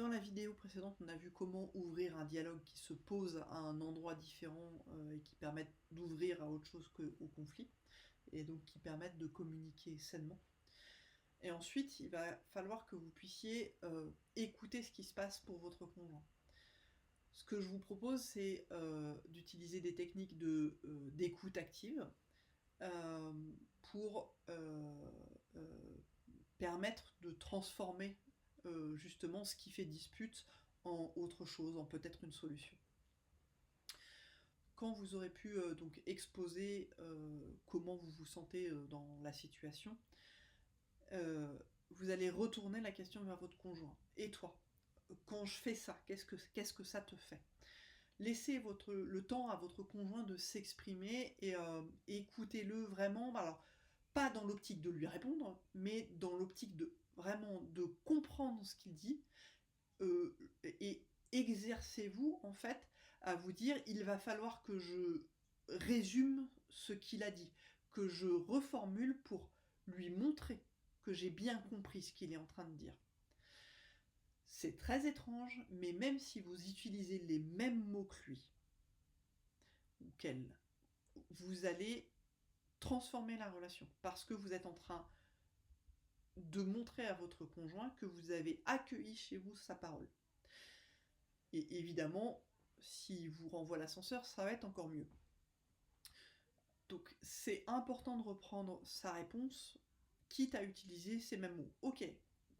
Dans la vidéo précédente, on a vu comment ouvrir un dialogue qui se pose à un endroit différent et qui permettent d'ouvrir à autre chose qu'au conflit, et donc qui permettent de communiquer sainement. Et ensuite, il va falloir que vous puissiez écouter ce qui se passe pour votre conjoint. Ce que je vous propose, c'est d'utiliser des techniques d'écoute active pour permettre de transformer justement ce qui fait dispute en autre chose, en peut-être une solution. Quand vous aurez pu donc exposer comment vous vous sentez dans la situation, vous allez retourner la question vers votre conjoint. Et toi, quand je fais ça, qu'est-ce que ça te fait? Laissez le temps à votre conjoint de s'exprimer et écoutez-le vraiment. Alors, pas dans l'optique de lui répondre, mais dans l'optique de vraiment de comprendre ce qu'il dit et exercez-vous en fait à vous dire il va falloir que je résume ce qu'il a dit, que je reformule pour lui montrer que j'ai bien compris ce qu'il est en train de dire. C'est très étrange, mais même si vous utilisez les mêmes mots que lui, ou qu'elle, vous allez transformer la relation, parce que vous êtes en train de montrer à votre conjoint que vous avez accueilli chez vous sa parole. Et évidemment, s'il vous renvoie l'ascenseur, ça va être encore mieux. Donc c'est important de reprendre sa réponse, quitte à utiliser ces mêmes mots. Ok,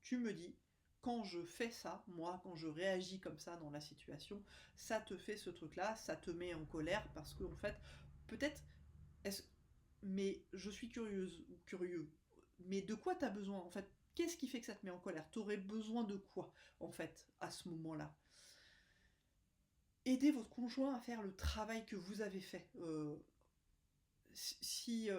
tu me dis, quand je fais ça, moi, quand je réagis comme ça dans la situation, ça te fait ce truc-là, ça te met en colère, parce que en fait, peut-être, mais je suis curieuse, ou curieux, mais de quoi t'as besoin en fait? Qu'est-ce qui fait que ça te met en colère? T'aurais besoin de quoi, en fait, à ce moment-là? Aidez votre conjoint à faire le travail que vous avez fait. Si,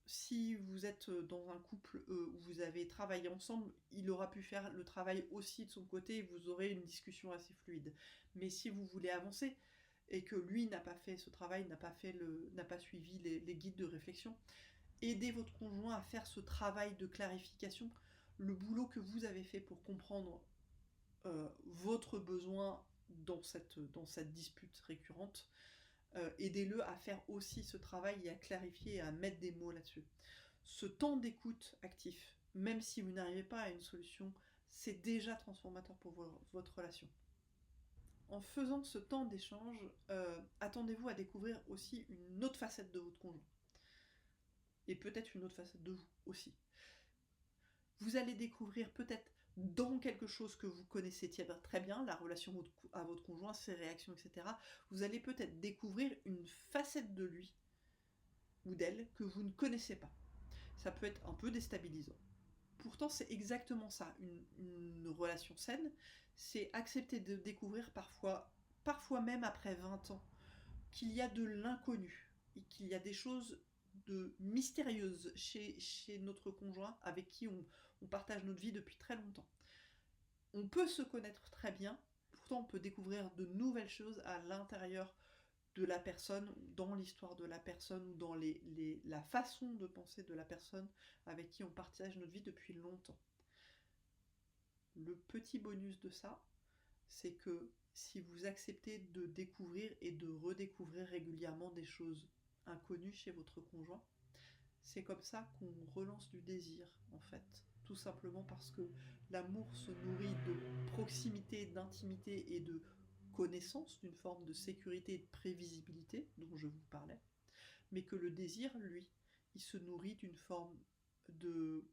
si vous êtes dans un couple où vous avez travaillé ensemble, il aura pu faire le travail aussi de son côté et vous aurez une discussion assez fluide. Mais si vous voulez avancer et que lui n'a pas fait ce travail, n'a pas suivi les guides de réflexion, aidez votre conjoint à faire ce travail de clarification, le boulot que vous avez fait pour comprendre votre besoin dans cette dispute récurrente. Aidez-le à faire aussi ce travail et à clarifier et à mettre des mots là-dessus. Ce temps d'écoute actif, même si vous n'arrivez pas à une solution, c'est déjà transformateur pour votre relation. En faisant ce temps d'échange, attendez-vous à découvrir aussi une autre facette de votre conjoint. Et peut-être une autre facette de vous aussi. Vous allez découvrir peut-être dans quelque chose que vous connaissez très bien, la relation à votre conjoint, ses réactions, etc., vous allez peut-être découvrir une facette de lui ou d'elle que vous ne connaissez pas. Ça peut être un peu déstabilisant. Pourtant, c'est exactement ça, une relation saine, c'est accepter de découvrir parfois même après 20 ans, qu'il y a de l'inconnu, et qu'il y a des choses de mystérieuses chez notre conjoint avec qui on partage notre vie depuis très longtemps. On peut se connaître très bien, pourtant on peut découvrir de nouvelles choses à l'intérieur de la personne, dans l'histoire de la personne, ou dans la façon de penser de la personne avec qui on partage notre vie depuis longtemps. Le petit bonus de ça, c'est que si vous acceptez de découvrir et de redécouvrir régulièrement des choses inconnues chez votre conjoint, c'est comme ça qu'on relance du désir, en fait. Tout simplement parce que l'amour se nourrit de proximité, d'intimité et de connaissance, d'une forme de sécurité et de prévisibilité dont je vous parlais, mais que le désir, lui, il se nourrit d'une forme de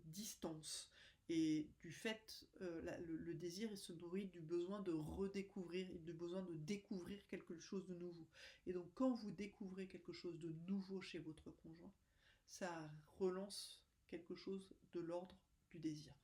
distance et du fait, le désir il se nourrit du besoin de redécouvrir et du besoin de découvrir quelque chose de nouveau. Et donc quand vous découvrez quelque chose de nouveau chez votre conjoint, ça relance quelque chose de l'ordre du désir.